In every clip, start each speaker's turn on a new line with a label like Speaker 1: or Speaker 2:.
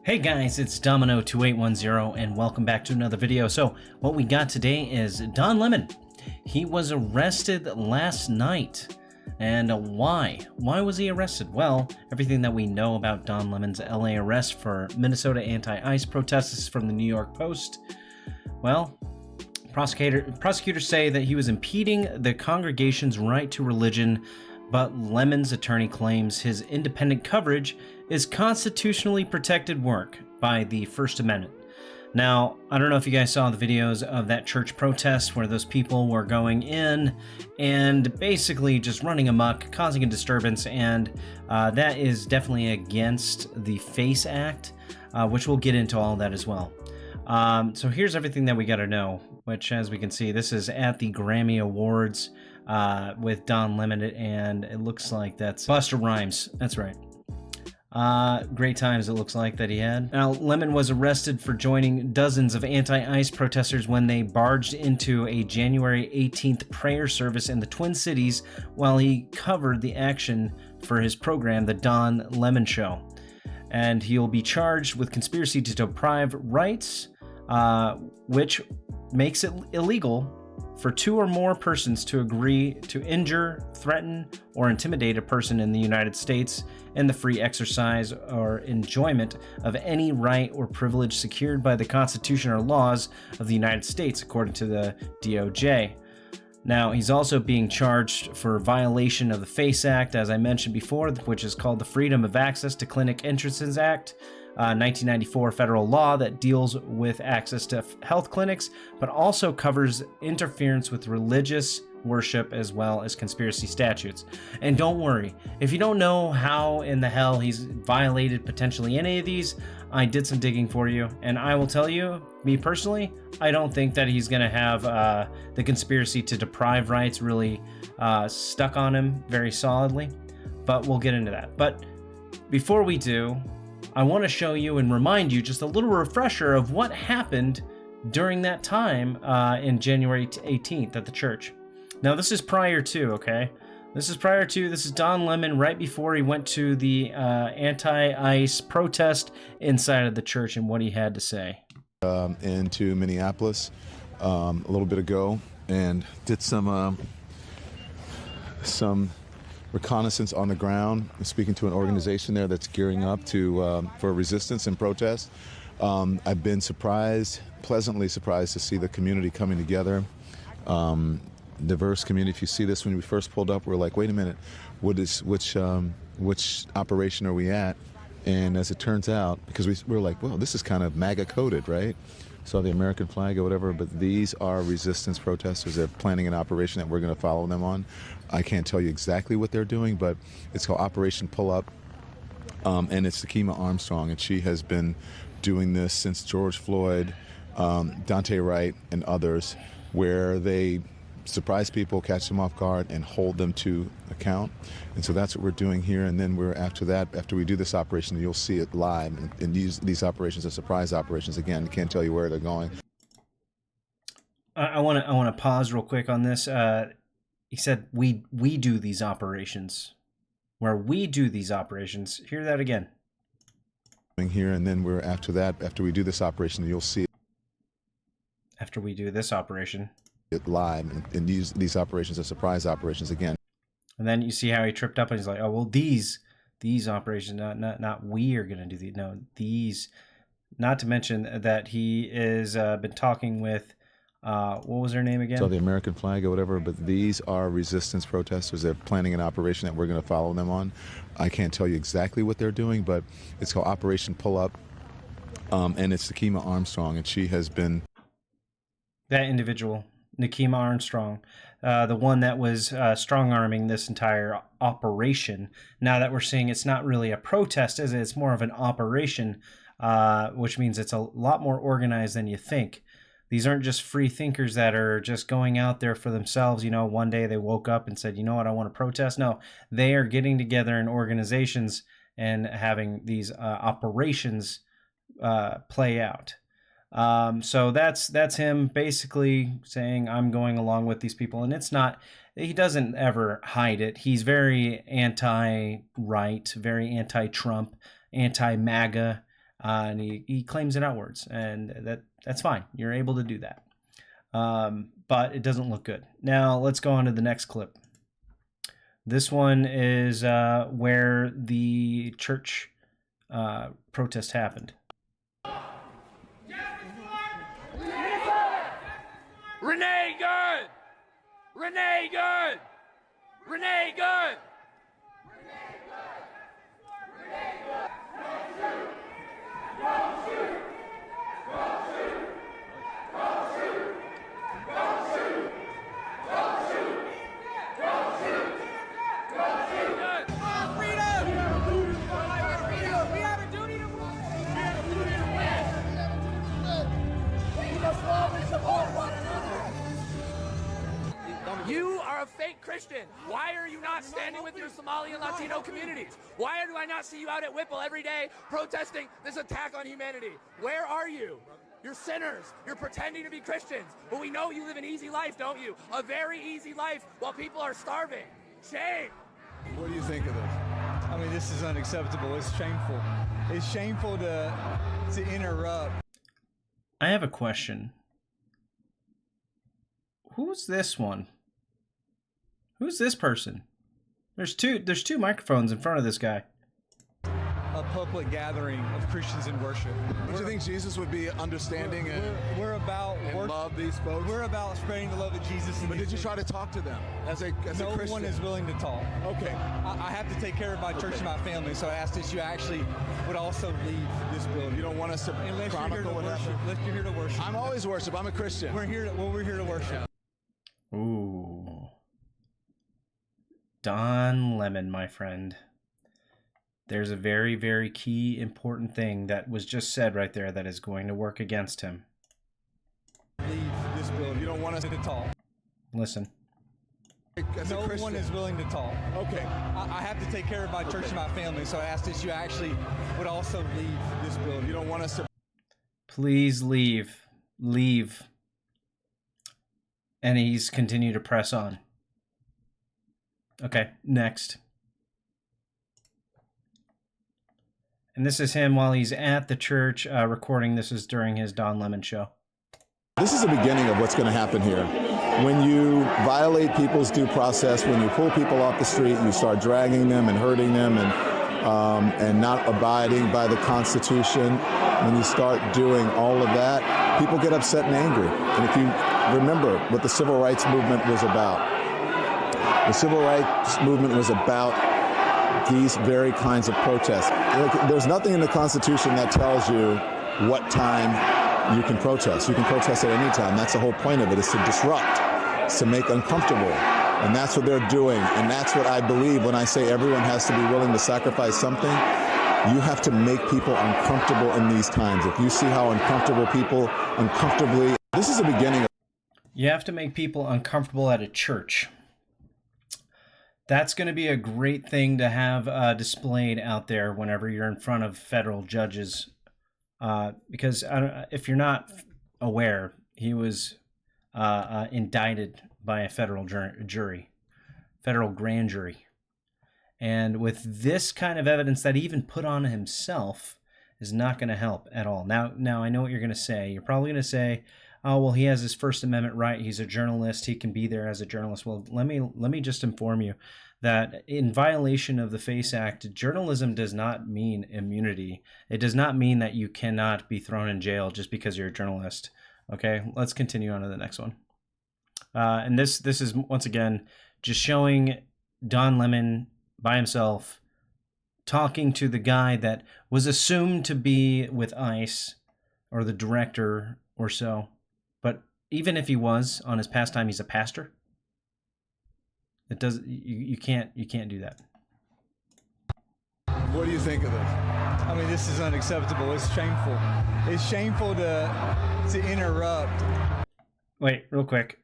Speaker 1: Hey guys, it's Domino2810 and welcome back to another video. So what we got today is Don Lemon. He was arrested last night. And why? Why was he arrested? Well, everything that we know about Don Lemon's LA arrest for Minnesota anti-ICE protests from the New York Post. Well, prosecutors say that he was impeding the congregation's right to religion, but Lemon's attorney claims his independent coverage is constitutionally protected work by the First Amendment. Now, I don't know if you guys saw the videos of that church protest where those people were going in and basically just running amok, causing a disturbance, and that is definitely against the FACE Act, which we'll get into all that as well. So here's everything that we got to know, which, as we can see, this is at the Grammy Awards with Don Lemon, and it looks like that's Busta Rhymes. That's right. Great times it looks like that he had. Now, Lemon was arrested for joining dozens of anti-ICE protesters when they barged into a January 18th prayer service in the Twin Cities while he covered the action for his program, The Don Lemon Show. And he'll be charged with conspiracy to deprive rights, which makes it illegal for two or more persons to agree to injure, threaten, or intimidate a person in the United States in the free exercise or enjoyment of any right or privilege secured by the Constitution or laws of the United States, according to the DOJ. Now, he's also being charged for violation of the FACE Act, as I mentioned before, which is called the Freedom of Access to Clinic Entrances Act, 1994 federal law that deals with access to health clinics, but also covers interference with religious worship as well as conspiracy statutes. And don't worry, if you don't know how in the hell he's violated potentially any of these, I did some digging for you, and I will tell you, me personally, I don't think that he's going to have the conspiracy to deprive rights really stuck on him very solidly, but we'll get into that. But before we do, I want to show you and remind you just a little refresher of what happened during that time in January 18th at the church. Now, this is prior to, okay? This is Don Lemon right before he went to the anti-ICE protest inside of the church and what he had to say.
Speaker 2: Into Minneapolis a little bit ago and did some reconnaissance on the ground, speaking to an organization there that's gearing up for resistance and protest. I've been pleasantly surprised to see the community coming together. Diverse community. If you see this, when we first pulled up, we're like, wait a minute, which operation are we at? And as it turns out, because we were like, well, this is kind of MAGA coded, right? Saw the American flag or whatever, but these are resistance protesters. They're planning an operation that we're going to follow them on. I can't tell you exactly what they're doing, but it's called Operation Pull Up, and it's Takima Armstrong, and she has been doing this since George Floyd, Dante Wright, and others, where they surprise people, catch them off guard, and hold them to account. And so that's what we're doing here. And then after we do this operation, you'll see it live. And these operations are surprise operations. Again, I can't tell you where they're going.
Speaker 1: I want to pause real quick on this. He said we do these operations. Where we do these operations. Hear that again.
Speaker 2: Here, and then after we do this operation, you'll see it.
Speaker 1: After we do this operation.
Speaker 2: It live, and these operations are surprise operations again.
Speaker 1: And then you see how he tripped up and he's like, oh, well, these operations, not we are going to do these. No, these, not to mention that he is been talking with, what was her name again?
Speaker 2: So the American flag or whatever, but these are resistance protesters. They're planning an operation that we're going to follow them on. I can't tell you exactly what they're doing, but it's called Operation Pull Up, and it's Takima Armstrong, and she has been...
Speaker 1: That individual, Takima Armstrong, the one that was strong-arming this entire operation. Now that we're seeing it's not really a protest, is it? It's more of an operation, which means it's a lot more organized than you think. These aren't just free thinkers that are just going out there for themselves. You know, one day they woke up and said, you know what, I want to protest. No, they are getting together in organizations and having these operations play out. So that's him basically saying, I'm going along with these people. And it's not, he doesn't ever hide it. He's very anti-right, very anti-Trump, anti-MAGA. and he claims it outwards, and that's fine. You're able to do that, but it doesn't look good. Now let's go on to the next clip. This one is where the church protest happened.
Speaker 3: Renee good! Renee good! Renee good! You are a fake Christian. Why are you not standing with your Somali and Latino communities? Why do I not see you out at Whipple every day protesting this attack on humanity? Where are you? You're sinners. You're pretending to be Christians. But we know you live an easy life, don't you? A very easy life while people are starving. Shame.
Speaker 2: What do you think of this?
Speaker 4: I mean, this is unacceptable. It's shameful. It's shameful to interrupt.
Speaker 1: I have a question. Who's this one? Who's this person? There's two microphones in front of this guy.
Speaker 4: A public gathering of Christians in worship.
Speaker 2: Do you think Jesus would be understanding
Speaker 4: We're about
Speaker 2: and love these folks?
Speaker 4: We're about spreading the love of Jesus.
Speaker 2: But did you try to talk to them as a
Speaker 4: No
Speaker 2: Christian?
Speaker 4: one is willing to talk.
Speaker 2: Okay.
Speaker 4: I have to take care of my church and my family, so I asked that you actually would also leave this building.
Speaker 2: You don't want us to
Speaker 4: Unless you're here
Speaker 2: chronicle
Speaker 4: to
Speaker 2: what
Speaker 4: worship.
Speaker 2: happened?
Speaker 4: Unless you're here to worship.
Speaker 2: I'm always worship. I'm a Christian.
Speaker 4: We're here to worship.
Speaker 1: Ooh. Don Lemon, my friend. There's a very, very key important thing that was just said right there that is going to work against him.
Speaker 4: Leave this building.
Speaker 2: You don't want us
Speaker 4: to talk.
Speaker 1: Listen.
Speaker 2: As
Speaker 4: No
Speaker 2: a Christian.
Speaker 4: one is willing to talk.
Speaker 2: Okay.
Speaker 4: I have to take care of my church and my family, so I asked that you actually would also leave this building.
Speaker 2: You don't want us to.
Speaker 1: Please leave. Leave. And he's continued to press on. Okay, next. And this is him while he's at the church recording. This is during his Don Lemon show.
Speaker 2: This is the beginning of what's going to happen here. When you violate people's due process, when you pull people off the street, and you start dragging them and hurting them and not abiding by the Constitution, when you start doing all of that, people get upset and angry. And if you remember what the Civil Rights Movement was about, the Civil Rights Movement was about these very kinds of protests. There's nothing in the Constitution that tells you what time you can protest. You can protest at any time. That's the whole point of it, is to disrupt, it's to make uncomfortable. And that's what they're doing. And that's what I believe when I say everyone has to be willing to sacrifice something. You have to make people uncomfortable in these times. If you see how uncomfortable people uncomfortably, this is the beginning of.
Speaker 1: You have to make people uncomfortable at a church. That's going to be a great thing to have displayed out there whenever you're in front of federal judges. Because if you're not aware, he was indicted by a federal jury, federal grand jury. And with this kind of evidence that he even put on himself is not going to help at all. Now I know what you're going to say. You're probably going to say, oh, well, he has his First Amendment right. He's a journalist. He can be there as a journalist. Well, let me just inform you that in violation of the FACE Act, journalism does not mean immunity. It does not mean that you cannot be thrown in jail just because you're a journalist. Okay, let's continue on to the next one. And this is, once again, just showing Don Lemon by himself talking to the guy that was assumed to be with ICE or the director or so. But even if he was on his pastime, he's a pastor. It does. You can't do that.
Speaker 2: What do you think of this?
Speaker 4: I mean, this is unacceptable. It's shameful. It's shameful to interrupt.
Speaker 1: Wait, real quick.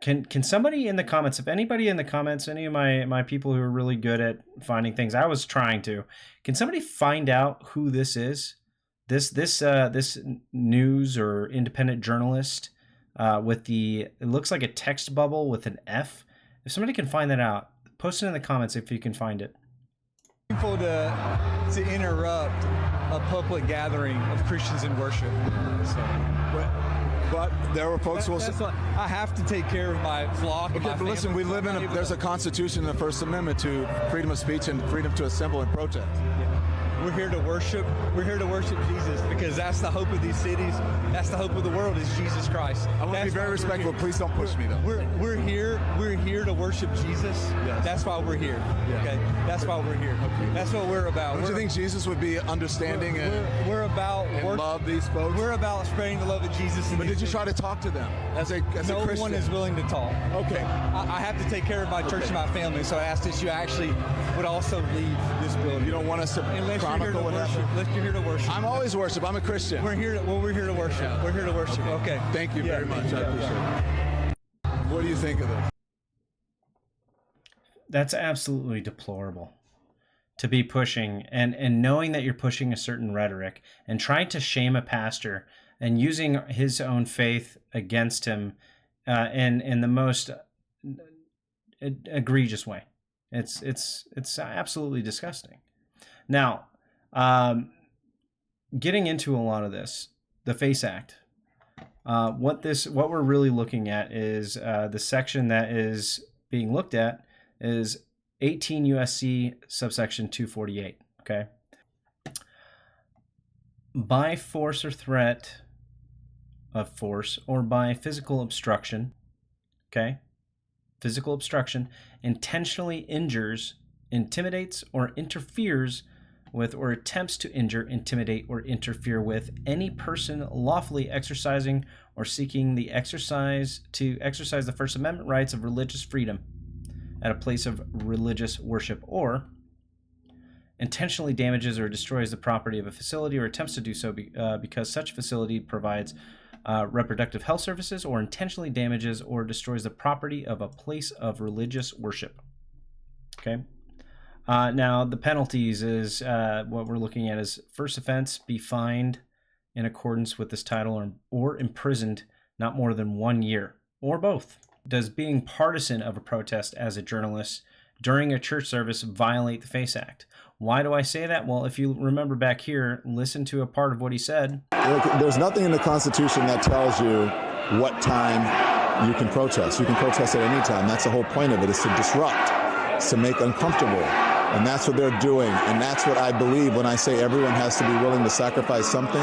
Speaker 1: Can somebody in the comments, if anybody in the comments, any of my people who are really good at finding things, I was trying to, can somebody find out who this is? This news or independent journalist with it looks like a text bubble with an F. If somebody can find that out, post it in the comments if you can find it.
Speaker 4: Shameful to interrupt a public gathering of Christians in worship. So,
Speaker 2: But there were folks who will say,
Speaker 4: I have to take care of my flock.
Speaker 2: okay, but listen, we live in there's a constitution and the First Amendment to freedom of speech and freedom to assemble and protest.
Speaker 4: We're here to worship. We're here to worship Jesus because that's the hope of these cities. That's the hope of the world is Jesus Christ.
Speaker 2: I want to be very respectful. Please don't push me, though.
Speaker 4: We're here to worship Jesus.
Speaker 2: Yes.
Speaker 4: That's why we're here.
Speaker 2: Yeah.
Speaker 4: Okay, that's why we're here.
Speaker 2: Okay.
Speaker 4: That's what we're about.
Speaker 2: Don't you think Jesus would be understanding
Speaker 4: We're about
Speaker 2: and love these folks?
Speaker 4: We're about spreading the love of Jesus.
Speaker 2: But did you try to talk to them as a Christian?
Speaker 4: No one is willing to talk.
Speaker 2: Okay.
Speaker 4: I have to take care of my church and my family, so I asked that you actually would also leave this building.
Speaker 2: You don't want us to
Speaker 4: Unless you're here to
Speaker 2: chronicle what
Speaker 4: worship.
Speaker 2: happened?
Speaker 4: Unless you're here to worship.
Speaker 2: I'm always worship. I'm a Christian.
Speaker 4: We're here to worship.
Speaker 2: Yeah.
Speaker 4: We're here to worship. Okay.
Speaker 2: Thank you
Speaker 4: Yeah.
Speaker 2: very much. I
Speaker 4: Yeah.
Speaker 2: appreciate it. What do you think of this?
Speaker 1: That's absolutely deplorable to be pushing and knowing that you're pushing a certain rhetoric and trying to shame a pastor and using his own faith against him in the most egregious way. It's absolutely disgusting. Now, getting into a lot of this, the FACE Act. What we're really looking at is the section that is being looked at is 18 USC subsection 248. Okay. By force or threat of force or by physical obstruction. Okay. Physical obstruction intentionally injures, intimidates, or interferes with or attempts to injure, intimidate, or interfere with any person lawfully exercising or seeking the exercise the First Amendment rights of religious freedom at a place of religious worship, or intentionally damages or destroys the property of a facility or attempts to do so because such facility provides reproductive health services, or intentionally damages or destroys the property of a place of religious worship. Okay. Now, the penalties is what we're looking at is first offense, be fined in accordance with this title or imprisoned not more than 1 year, or both. Does being partisan of a protest as a journalist during a church service violate the FACE Act? Why do I say that? Well, if you remember back here, listen to a part of what he said.
Speaker 2: There's nothing in the Constitution that tells you what time you can protest. You can protest at any time. That's the whole point of it, is to disrupt. It's to make uncomfortable. And that's what they're doing. And that's what I believe when I say everyone has to be willing to sacrifice something.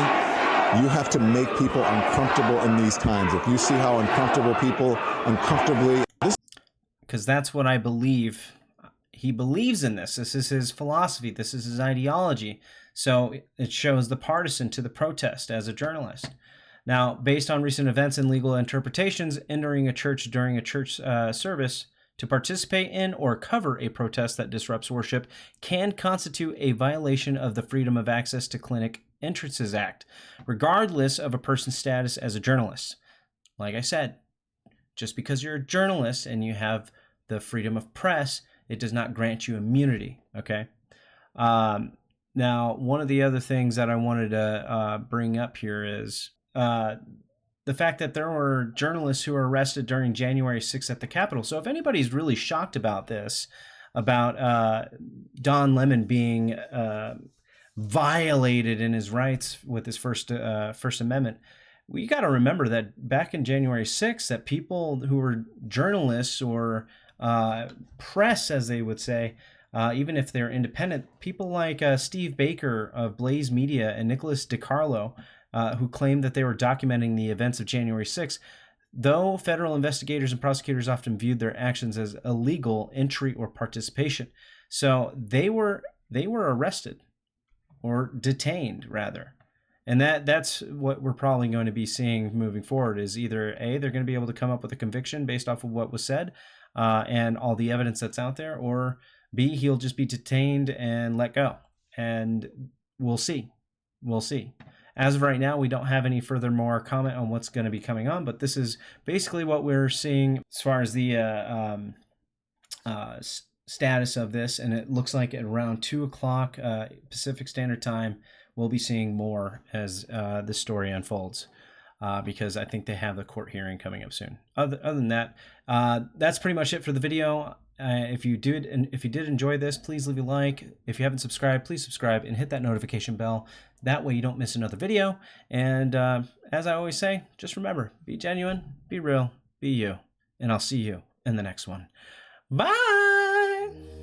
Speaker 2: You have to make people uncomfortable in these times. If you see how uncomfortable people uncomfortably...
Speaker 1: Because that's what I believe. He believes in this. This is his philosophy. This is his ideology. So it shows the partisan to the protest as a journalist. Now, based on recent events and legal interpretations, entering a church during a church service to participate in or cover a protest that disrupts worship can constitute a violation of the Freedom of Access to Clinic Entrances Act, regardless of a person's status as a journalist. Like I said, just because you're a journalist and you have the freedom of press, it does not grant you immunity, okay? Now, one of the other things that I wanted to bring up here is the fact that there were journalists who were arrested during January 6th at the Capitol. So if anybody's really shocked about this, about Don Lemon being violated in his rights with his First Amendment, we got to remember that back in January 6th, that people who were journalists or press, as they would say, even if they're independent, people like Steve Baker of Blaze Media and Nicholas DiCarlo, who claimed that they were documenting the events of January 6th, though federal investigators and prosecutors often viewed their actions as illegal entry or participation. So they were arrested, or detained rather. And that's what we're probably going to be seeing moving forward, is either A, they're going to be able to come up with a conviction based off of what was said and all the evidence that's out there, or B, he'll just be detained and let go. And we'll see. We'll see. As of right now, we don't have any more comment on what's going to be coming on, but this is basically what we're seeing as far as the status of this. And it looks like at around 2 o'clock Pacific Standard Time, we'll be seeing more as this story unfolds, because I think they have the court hearing coming up soon. Other than that, that's pretty much it for the video. if you did enjoy this, please leave a like. If you haven't subscribed, please subscribe and hit that notification bell. That way you don't miss another video. And as I always say, just remember, be genuine, be real, be you. And I'll see you in the next one. Bye!